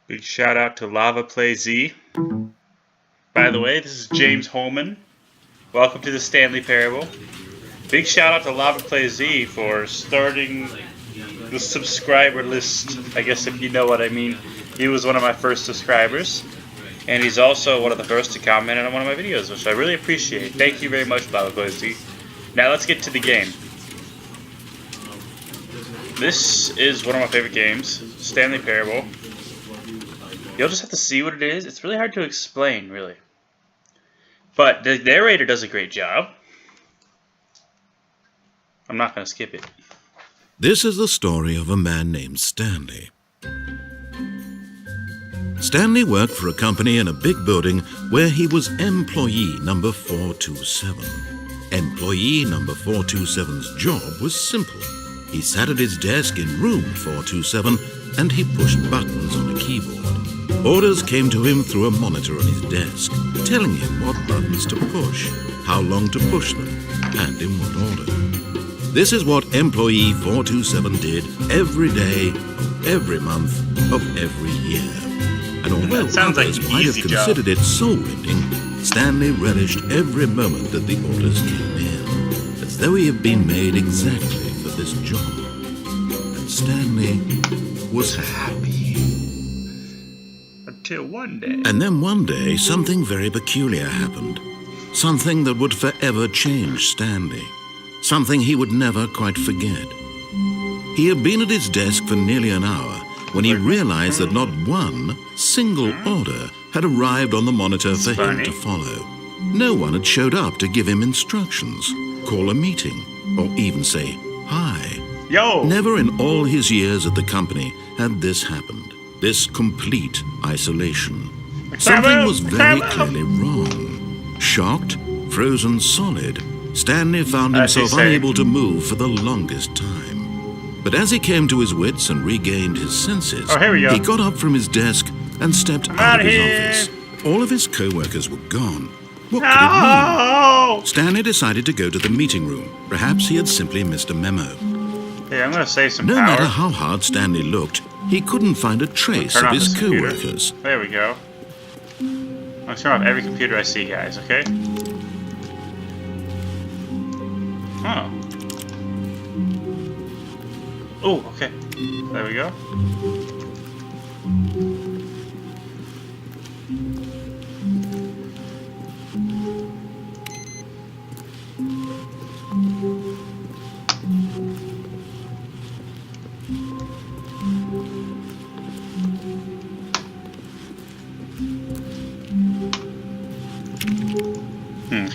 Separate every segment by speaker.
Speaker 1: Big shout out to Lava Play Z. By the way, this is James Holman. Welcome to the Stanley Parable. Big shout out to Lava Play Z for starting the subscriber list, I guess if you know what I mean. He was one of my first subscribers, and he's also one of the first to comment on one of my videos, which I really appreciate. Thank you very much, Lava Play Z. Now let's get to the game. This is one of my favorite games, Stanley Parable. You'll just have to see what it is. It's really hard to explain, really. But the narrator does a great job. I'm not going to skip it.
Speaker 2: This is the story of a man named Stanley. Stanley worked for a company in a big building where he was employee number 427. Employee number 427's job was simple. He sat at his desk in room 427 and he pushed buttons on a keyboard. Orders came to him through a monitor on his desk, telling him what buttons to push, how long to push them, and in what order. This is what employee 427 did every day, of every month, of every year. And although others might have considered it soul-rending, Stanley relished every moment that the orders came in, as though he had been made exactly for this job. And Stanley was happy.
Speaker 1: Until one day.
Speaker 2: And then one day, something very peculiar happened. Something that would forever change Stanley. Something he would never quite forget. He had been at his desk for nearly an hour when he realized that not one single order had arrived on the monitor for him to follow. No one had showed up to give him instructions, call a meeting, or even say hi.
Speaker 1: Yo! Never
Speaker 2: in all his years at the company had this happened. This complete isolation. Something was very clearly wrong. Shocked, frozen solid, Stanley found himself unable to move for the longest time. But as he came to his wits and regained his senses, he got up from his desk and stepped out of his office. All of his co-workers were gone. What could it mean? Stanley decided to go to the meeting room. Perhaps he had simply missed a memo.
Speaker 1: Hey, I'm going to save some
Speaker 2: power.
Speaker 1: No
Speaker 2: matter how hard Stanley looked, he couldn't find a trace of his co-workers.
Speaker 1: There we go. I'll turn off every computer I see, guys, okay? Oh. Oh, okay. There we go.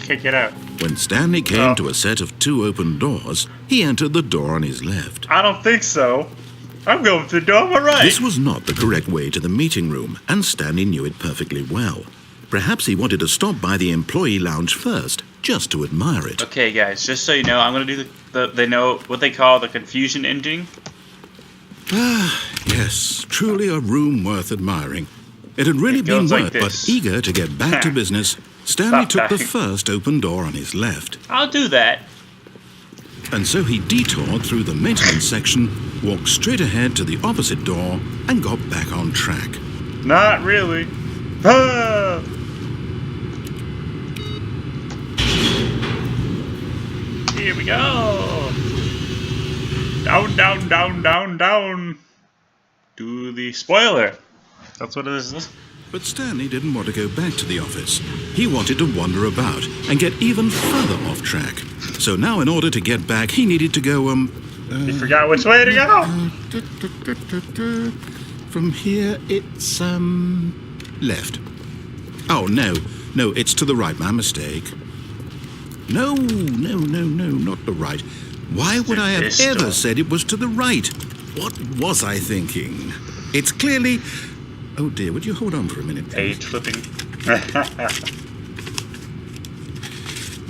Speaker 1: Can't get out.
Speaker 2: When Stanley came to a set of 2 open doors, he entered the door on his left.
Speaker 1: I don't think so. I'm going to the door on my right.
Speaker 2: This was not the correct way to the meeting room, and Stanley knew it perfectly well. Perhaps he wanted to stop by the employee lounge first, just to admire it.
Speaker 1: Okay, guys, just so you know, I'm going to do they know what they call the confusion ending.
Speaker 2: Ah, yes, truly a room worth admiring. It had really been worth, but eager to get back to business, Stanley took the first open door on his left.
Speaker 1: I'll do that.
Speaker 2: And so he detoured through the maintenance section, walked straight ahead to the opposite door, and got back on track.
Speaker 1: Not really. Ah! Here we go. Down, down, down, down, down. To the spoiler. That's what it is.
Speaker 2: But Stanley didn't want to go back to the office. He wanted to wander about and get even further off track. So now in order to get back, he needed to go,
Speaker 1: he forgot which way to go!
Speaker 2: From here, it's, left. Oh, no, it's to the right, my mistake. No, not the right. Why would I have ever said it was to the right? What was I thinking? It's clearly... Oh dear, would you hold on for a minute, please?
Speaker 1: Page flipping.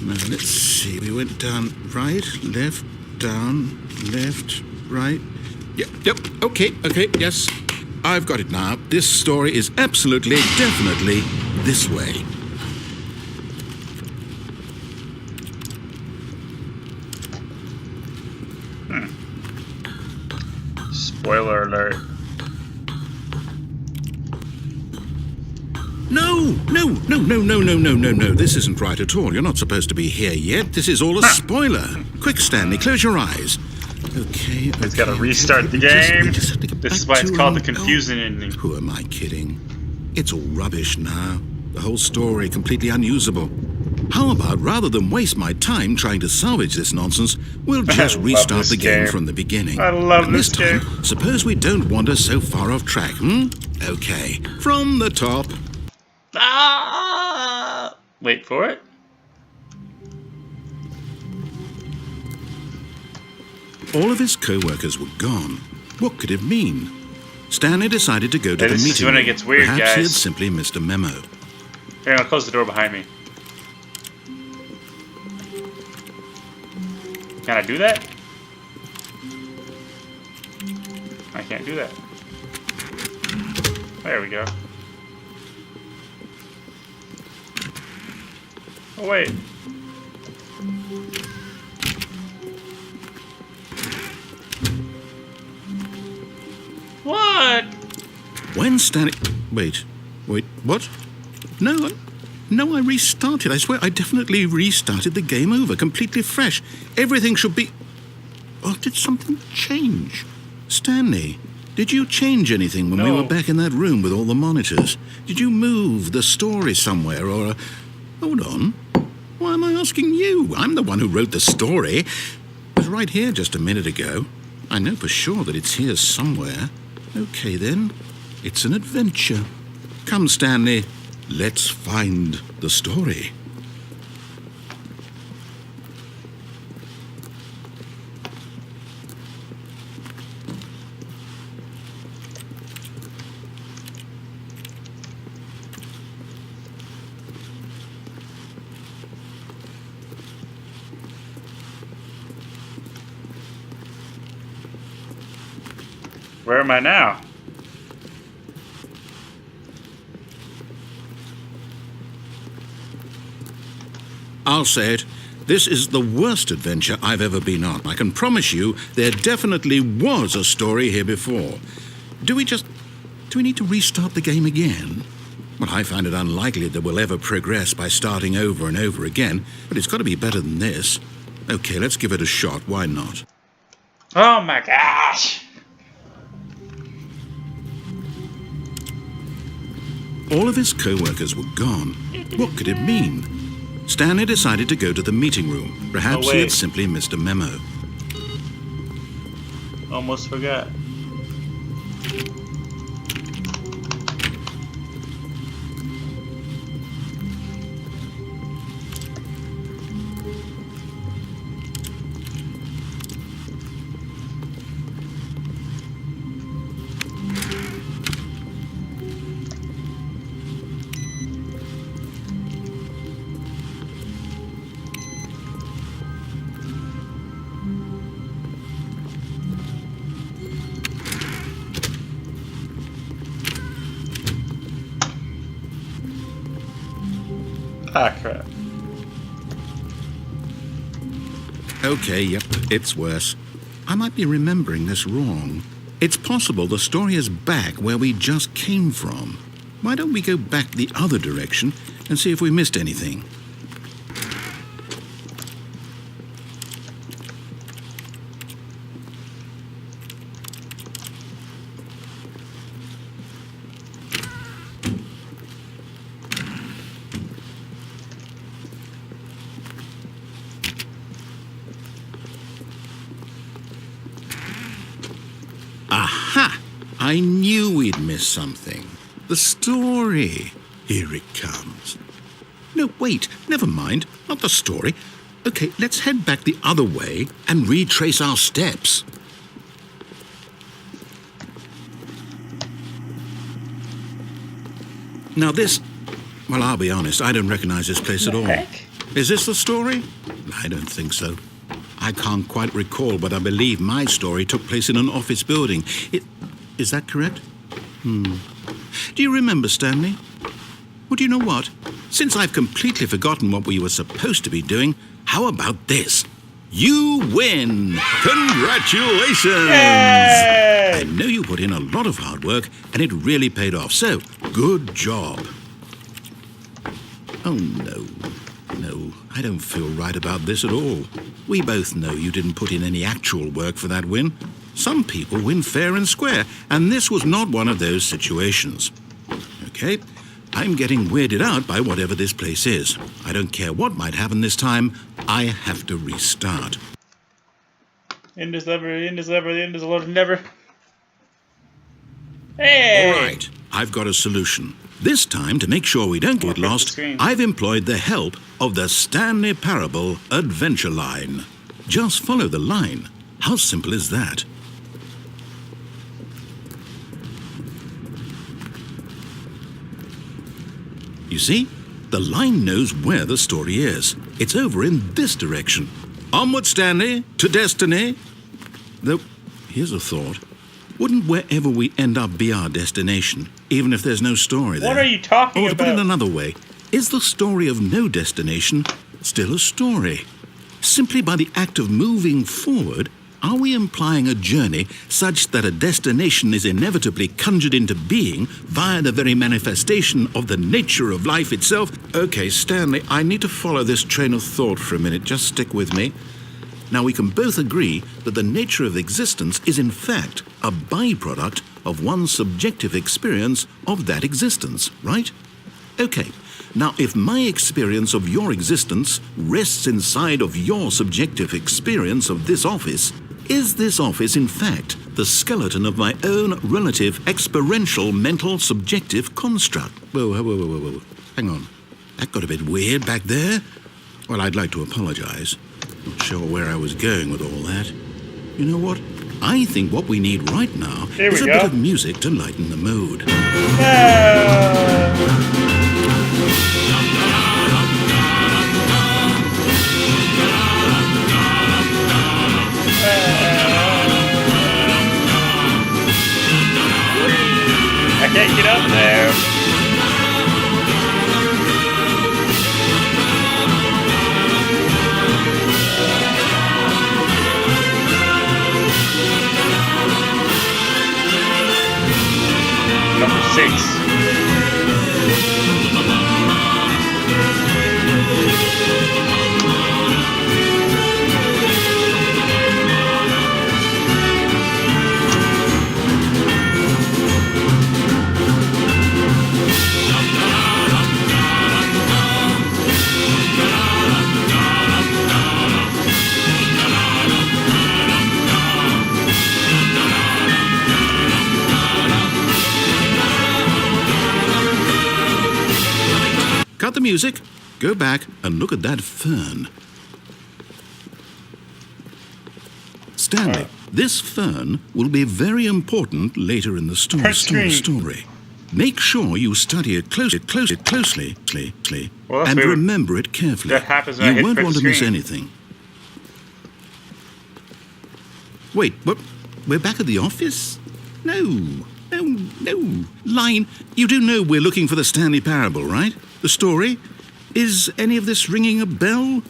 Speaker 2: Now, let's see. We went down, right, left, down, left, right. Yep, okay, yes. I've got it now. This story is absolutely, definitely this way.
Speaker 1: Spoiler alert.
Speaker 2: No. This isn't right at all. You're not supposed to be here yet. This is all a spoiler. Quick, Stanley, close your eyes. Okay.
Speaker 1: It's got to restart the game. This is why it's called the confusing ending.
Speaker 2: Who am I kidding? It's all rubbish now. The whole story completely unusable. How about, rather than waste my time trying to salvage this nonsense, we'll just restart the game from the beginning.
Speaker 1: I love
Speaker 2: and
Speaker 1: this
Speaker 2: time,
Speaker 1: game.
Speaker 2: Suppose we don't wander so far off track, Okay, from the top.
Speaker 1: Ah! Wait for it.
Speaker 2: All of his co-workers were gone. What could it mean? Stanley decided to go to the
Speaker 1: This
Speaker 2: meeting
Speaker 1: is when it
Speaker 2: room.
Speaker 1: gets weird,
Speaker 2: Perhaps he had
Speaker 1: guys.
Speaker 2: simply missed a memo.
Speaker 1: Here, I'll close the door behind me. Can I do that? I can't do that. There we go. Oh, wait. What?
Speaker 2: When Stanley... Wait, what? No, I restarted. I swear I definitely restarted the game over, completely fresh. Everything should be... Oh, did something change? Stanley, did you change anything when we
Speaker 1: No.
Speaker 2: were back in that room with all the monitors? Did you move the story somewhere or... Hold on. Why am I asking you? I'm the one who wrote the story. It was right here just a minute ago. I know for sure that it's here somewhere. Okay, then. It's an adventure. Come, Stanley. Let's find the story.
Speaker 1: Where am I now?
Speaker 2: I'll say it. This is the worst adventure I've ever been on. I can promise you there definitely was a story here before. Do we need to restart the game again? Well, I find it unlikely that we'll ever progress by starting over and over again, but it's got to be better than this. Okay, let's give it a shot. Why not?
Speaker 1: Oh my gosh!
Speaker 2: All of his co-workers were gone. What could it mean? Stanley decided to go to the meeting room. Perhaps he had
Speaker 1: wait.
Speaker 2: simply missed a memo.
Speaker 1: Almost forgot. Ah, crap.
Speaker 2: Okay, yep, it's worse. I might be remembering this wrong. It's possible the story is back where we just came from. Why don't we go back the other direction and see if we missed anything? Aha! I knew we'd miss something. The story. Here it comes. No, wait, never mind. Not the story. Okay, let's head back the other way and retrace our steps. Now this... Well, I'll be honest, I don't recognize this place at all.
Speaker 1: Heck?
Speaker 2: Is this the story? I don't think so. I can't quite recall, but I believe my story took place in an office building. Is that correct? Do you remember, Stanley? Well, do you know what? Since I've completely forgotten what we were supposed to be doing, how about this? You win! Congratulations!
Speaker 1: Yay!
Speaker 2: I know you put in a lot of hard work, and it really paid off, so good job. Oh, no. No, I don't feel right about this at all. We both know you didn't put in any actual work for that win. Some people win fair and square, and this was not one of those situations. Okay, I'm getting weirded out by whatever this place is. I don't care what might happen this time. I have to restart.
Speaker 1: End is ever, end is ever, the end is the Lord never. Hey!
Speaker 2: All right, I've got a solution. This time, to make sure we don't get lost, I've employed the help of the Stanley Parable Adventure Line. Just follow the line. How simple is that? You see, the line knows where the story is. It's over in this direction. Onward, Stanley, to destiny. Though, here's a thought. Wouldn't wherever we end up be our destination, even if there's no story there?
Speaker 1: What are you talking
Speaker 2: Or to
Speaker 1: about?
Speaker 2: put it another way, is the story of no destination still a story? Simply by the act of moving forward, are we implying a journey such that a destination is inevitably conjured into being via the very manifestation of the nature of life itself? Okay, Stanley, I need to follow this train of thought for a minute. Just stick with me. Now, we can both agree that the nature of existence is in fact a byproduct of one's subjective experience of that existence, right? Okay, now if my experience of your existence rests inside of your subjective experience of this office, is this office in fact the skeleton of my own relative experiential mental subjective construct? Whoa. Hang on. That got a bit weird back there. Well, I'd like to apologize. Not sure where I was going with all that. You know what? I think what we need right now is a bit of music to lighten the mood.
Speaker 1: I can't get up there. Number 6.
Speaker 2: Cut the music, go back and look at that fern. Stanley, this fern will be very important later in the story. Make sure you study it closely,
Speaker 1: Well,
Speaker 2: and remember it carefully.
Speaker 1: That happens when I
Speaker 2: You
Speaker 1: hit
Speaker 2: won't
Speaker 1: print
Speaker 2: want to miss
Speaker 1: screen.
Speaker 2: anything. Wait, what? We're back at the office? No. Line, you do know we're looking for the Stanley Parable, right? The story? Is any of this ringing a bell?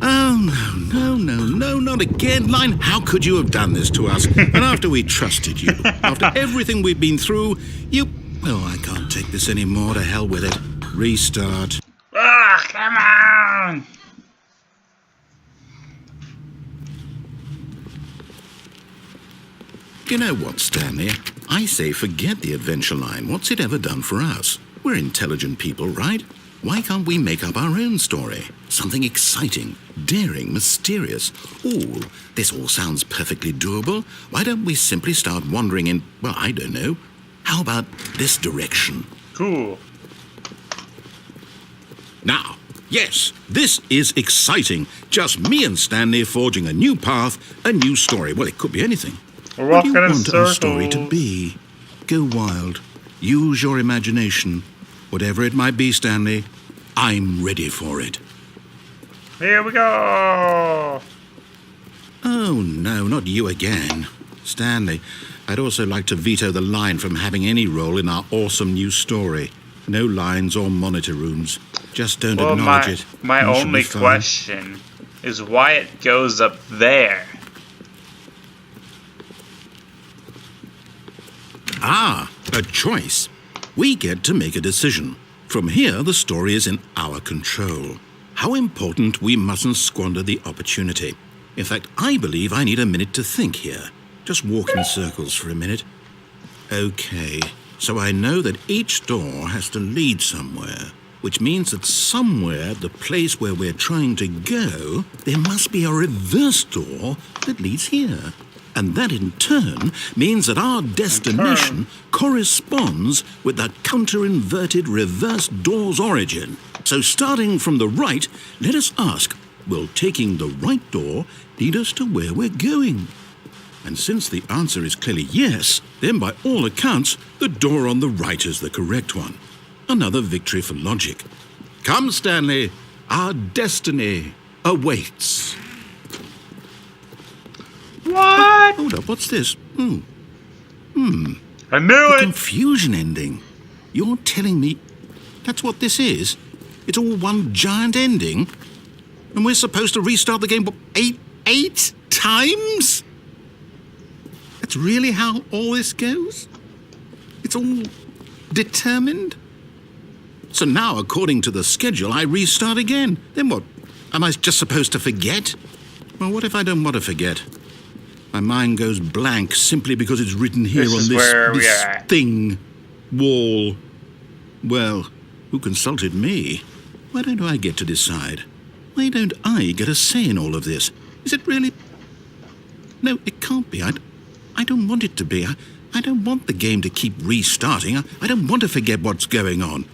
Speaker 2: Oh, no, not again. Line, how could you have done this to us? And after we trusted you, after everything we've been through, you... Oh, I can't take this anymore. To hell with it. Restart.
Speaker 1: Ah, come on!
Speaker 2: You know what, Stanley? I say forget the adventure line. What's it ever done for us? We're intelligent people, right? Why can't we make up our own story? Something exciting, daring, mysterious. Ooh, this all sounds perfectly doable. Why don't we simply start wandering in, well, I don't know. How about this direction?
Speaker 1: Cool.
Speaker 2: Now, yes, this is exciting. Just me and Stanley forging a new path, a new story. Well, it could be anything.
Speaker 1: We're
Speaker 2: What do
Speaker 1: walking
Speaker 2: you
Speaker 1: in
Speaker 2: want our story to
Speaker 1: circles.
Speaker 2: be? Go wild. Use your imagination. Whatever it might be, Stanley, I'm ready for it.
Speaker 1: Here we go!
Speaker 2: Oh, no, not you again. Stanley, I'd also like to veto the line from having any role in our awesome new story. No lines or monitor rooms. Just don't
Speaker 1: Well,
Speaker 2: acknowledge it.
Speaker 1: my
Speaker 2: and it should
Speaker 1: only
Speaker 2: be fine.
Speaker 1: question is why it goes up there.
Speaker 2: Ah, a choice. We get to make a decision. From here, the story is in our control. How important we mustn't squander the opportunity. In fact, I believe I need a minute to think here. Just walk in circles for a minute. Okay, so I know that each door has to lead somewhere, which means that somewhere at the place where we're trying to go, there must be a reverse door that leads here. And that in turn means that our destination corresponds with the counter-inverted reverse door's origin. So starting from the right, let us ask, will taking the right door lead us to where we're going? And since the answer is clearly yes, then by all accounts, the door on the right is the correct one. Another victory for logic. Come, Stanley, our destiny awaits.
Speaker 1: What?
Speaker 2: Hold up, what's this?
Speaker 1: I knew
Speaker 2: The
Speaker 1: it!
Speaker 2: confusion ending. You're telling me that's what this is? It's all one giant ending? And we're supposed to restart the game eight times? That's really how all this goes? It's all determined? So now, according to the schedule, I restart again. Then what? Am I just supposed to forget? Well, what if I don't want to forget? My mind goes blank simply because it's written here on this thing, wall. Well, who consulted me? Why don't I get to decide? Why don't I get a say in all of this? Is it really? No, it can't be. I don't want it to be. I don't want the game to keep restarting. I don't want to forget what's going on.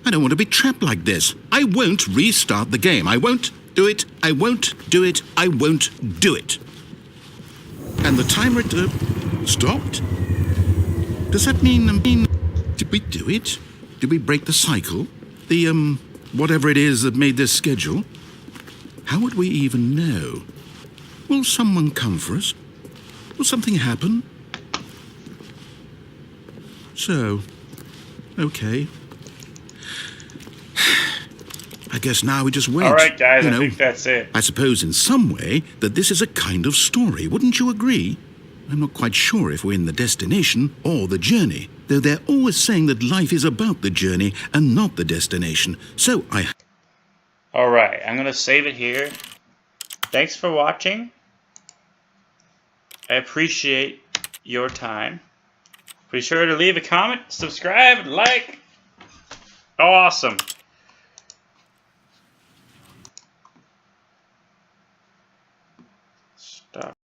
Speaker 2: I don't want to be trapped like this. I won't restart the game. I won't do it. I won't do it. I won't do it. And the timer stopped? Does that mean, did we do it? Did we break the cycle? The, whatever it is that made this schedule? How would we even know? Will someone come for us? Will something happen? So, okay. I guess now we just wait.
Speaker 1: All right, guys, I think that's it.
Speaker 2: I suppose in some way that this is a kind of story, wouldn't you agree? I'm not quite sure if we're in the destination or the journey, though they're always saying that life is about the journey and not the destination. So
Speaker 1: All right, I'm going to save it here. Thanks for watching. I appreciate your time. Be sure to leave a comment, subscribe, like. Awesome. Stop.